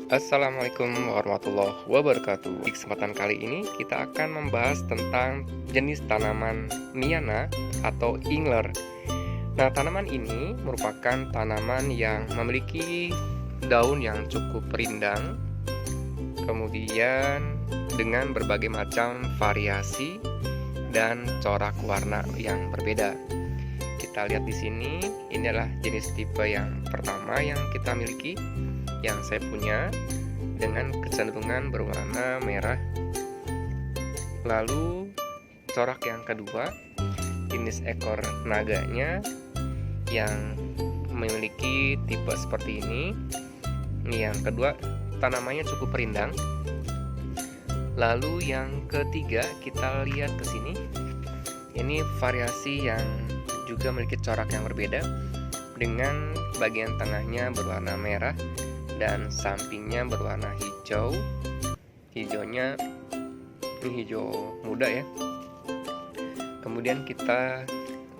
Assalamualaikum warahmatullahi wabarakatuh. Di kesempatan kali ini kita akan membahas tentang jenis tanaman Miana atau Ingler. Nah, tanaman ini merupakan tanaman yang memiliki daun yang cukup rindang, kemudian dengan berbagai macam variasi dan corak warna yang berbeda. Kita lihat di sini, ini adalah jenis tipe yang pertama yang kita miliki, yang saya punya, dengan kecenderungan berwarna merah. Lalu corak yang kedua, jenis ekor naganya yang memiliki tipe seperti ini. Yang kedua, tanamannya cukup rindang. Lalu yang ketiga, kita lihat ke sini. Ini variasi yang juga memiliki corak yang berbeda, dengan bagian tengahnya berwarna merah dan sampingnya berwarna hijau. Hijaunya ini hijau muda ya. Kemudian kita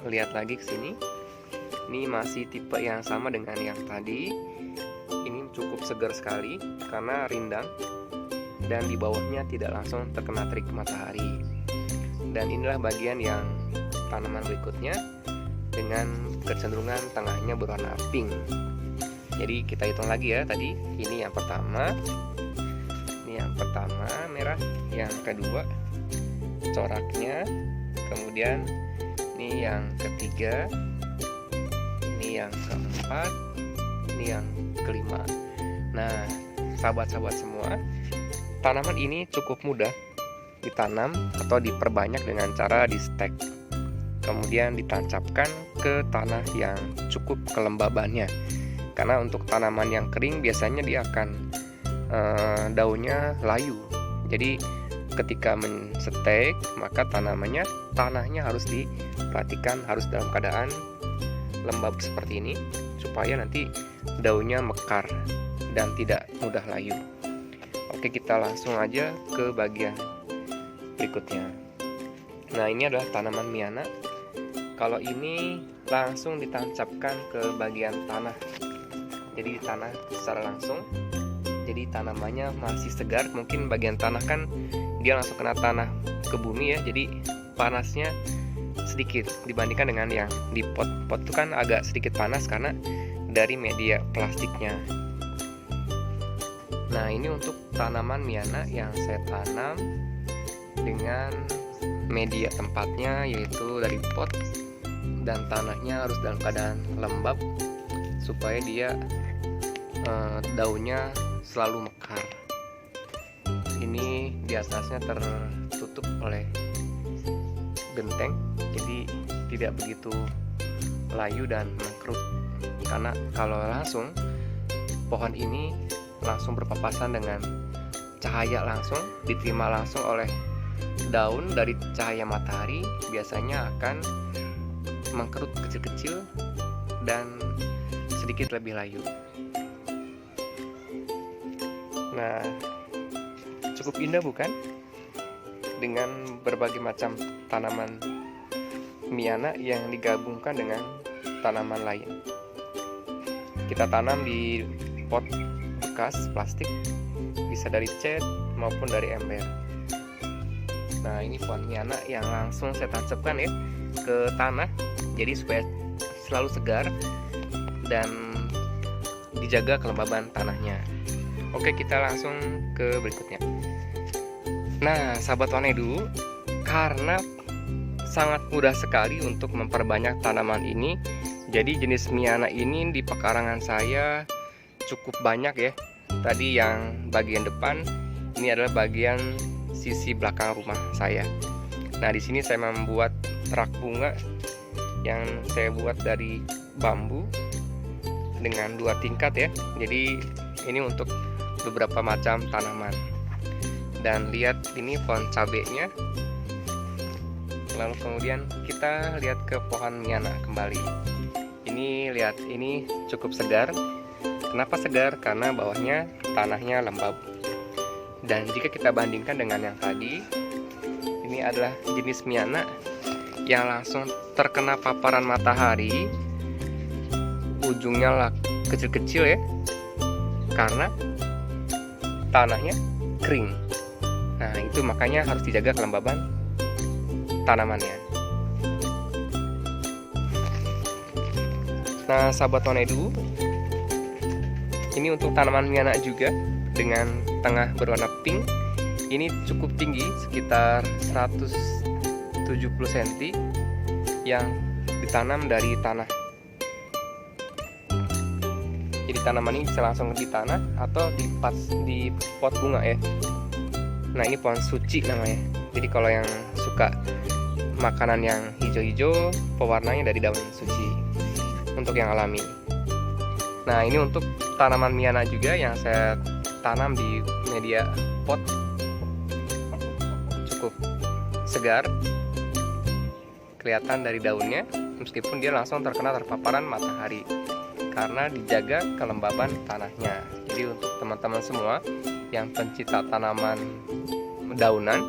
lihat lagi ke sini. Ini masih tipe yang sama dengan yang tadi. Ini cukup segar sekali karena rindang dan di bawahnya tidak langsung terkena terik matahari. Dan inilah bagian yang tanaman berikutnya dengan kecenderungan tengahnya berwarna pink. Jadi kita hitung lagi ya, tadi ini yang pertama. Ini yang pertama merah, yang kedua coraknya, kemudian ini yang ketiga, ini yang keempat, ini yang kelima. Nah, sahabat-sahabat semua, tanaman ini cukup mudah ditanam atau diperbanyak dengan cara di stek, kemudian ditancapkan ke tanah yang cukup kelembabannya. Karena untuk tanaman yang kering biasanya dia akan daunnya layu. Jadi ketika menstek, maka tanahnya harus diperhatikan, harus dalam keadaan lembab seperti ini supaya nanti daunnya mekar dan tidak mudah layu. Oke, kita langsung aja ke bagian berikutnya. Nah, ini adalah tanaman Miana. Kalau ini langsung ditancapkan ke bagian tanah, jadi di tanah secara langsung. Jadi tanamannya masih segar. Mungkin bagian tanah kan dia langsung kena tanah ke bumi ya, jadi panasnya sedikit dibandingkan dengan yang di pot. Pot itu kan agak sedikit panas karena dari media plastiknya. Nah, ini untuk tanaman Miana yang saya tanam dengan media tempatnya yaitu dari pot, dan tanahnya harus dalam keadaan lembab supaya dia daunnya selalu mekar. Ini di atasnya tertutup oleh genteng, jadi tidak begitu layu dan mengkerut. Karena kalau langsung pohon ini langsung berpapasan dengan cahaya langsung, diterima langsung oleh daun dari cahaya matahari, biasanya akan mengkerut kecil-kecil dan sedikit lebih layu. Nah, cukup indah bukan? Dengan berbagai macam tanaman Miana yang digabungkan dengan tanaman lain. Kita tanam di pot bekas plastik, bisa dari cat maupun dari ember. Nah, ini pohon Miana yang langsung saya tancapkan ya ke tanah, jadi supaya selalu segar dan dijaga kelembaban tanahnya. Oke, kita langsung ke berikutnya. Nah, sahabat Wanedu, karena sangat mudah sekali untuk memperbanyak tanaman ini, jadi jenis Miana ini di pekarangan saya cukup banyak ya. Tadi yang bagian depan, ini adalah bagian sisi belakang rumah saya. Nah, di sini saya membuat rak bunga yang saya buat dari bambu dengan 2 tingkat ya. Jadi ini untuk beberapa macam tanaman. Dan lihat ini pohon cabenya. Lalu kemudian kita lihat ke pohon Miana kembali. Ini lihat, ini cukup segar. Kenapa segar? Karena bawahnya tanahnya lembab. Dan jika kita bandingkan dengan yang tadi, ini adalah jenis Miana yang langsung terkena paparan matahari, ujungnya kecil-kecil ya, karena tanahnya kering. Nah, itu makanya harus dijaga kelembaban tanamannya. Nah, sahabat Wanedu, ini untuk tanaman miana juga dengan tengah berwarna pink. Ini cukup tinggi, sekitar 170 cm yang ditanam dari tanah. Jadi tanaman ini bisa langsung di tanah atau di pot bunga ya. Nah, ini pohon suci namanya. Jadi kalau yang suka makanan yang hijau-hijau, pewarnanya dari daun suci untuk yang alami. Nah, ini untuk tanaman miana juga yang saya tanam di media pot, cukup segar, kelihatan dari daunnya meskipun dia langsung terkena paparan matahari karena dijaga kelembaban tanahnya. Jadi untuk teman-teman semua yang pencinta tanaman daunan,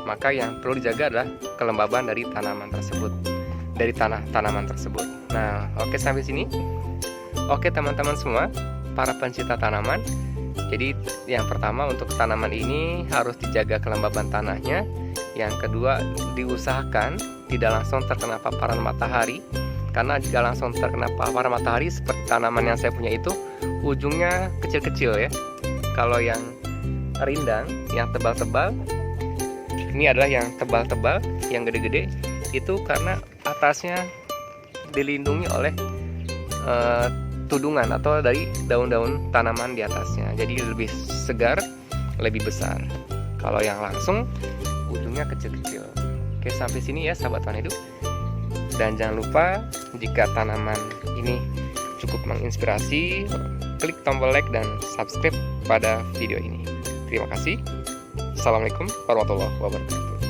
maka yang perlu dijaga adalah kelembaban dari tanaman tersebut, dari tanaman tersebut. Nah, oke, sampai sini. Oke teman-teman semua, para pencinta tanaman. Jadi yang pertama, untuk tanaman ini harus dijaga kelembaban tanahnya. Yang kedua, diusahakan tidak langsung terkena paparan matahari, karena jika langsung terkena paparan matahari seperti tanaman yang saya punya itu, ujungnya kecil-kecil ya. Kalau yang rindang, yang tebal-tebal, ini adalah yang tebal-tebal, yang gede-gede, itu karena atasnya dilindungi oleh tudungan atau dari daun-daun tanaman di atasnya. Jadi lebih segar, lebih besar. Kalau yang langsung, ujungnya kecil-kecil. Oke, sampai sini ya sahabat Wanedu. Dan jangan lupa, jika tanaman ini cukup menginspirasi, klik tombol like dan subscribe pada video ini. Terima kasih. Assalamualaikum warahmatullahi wabarakatuh.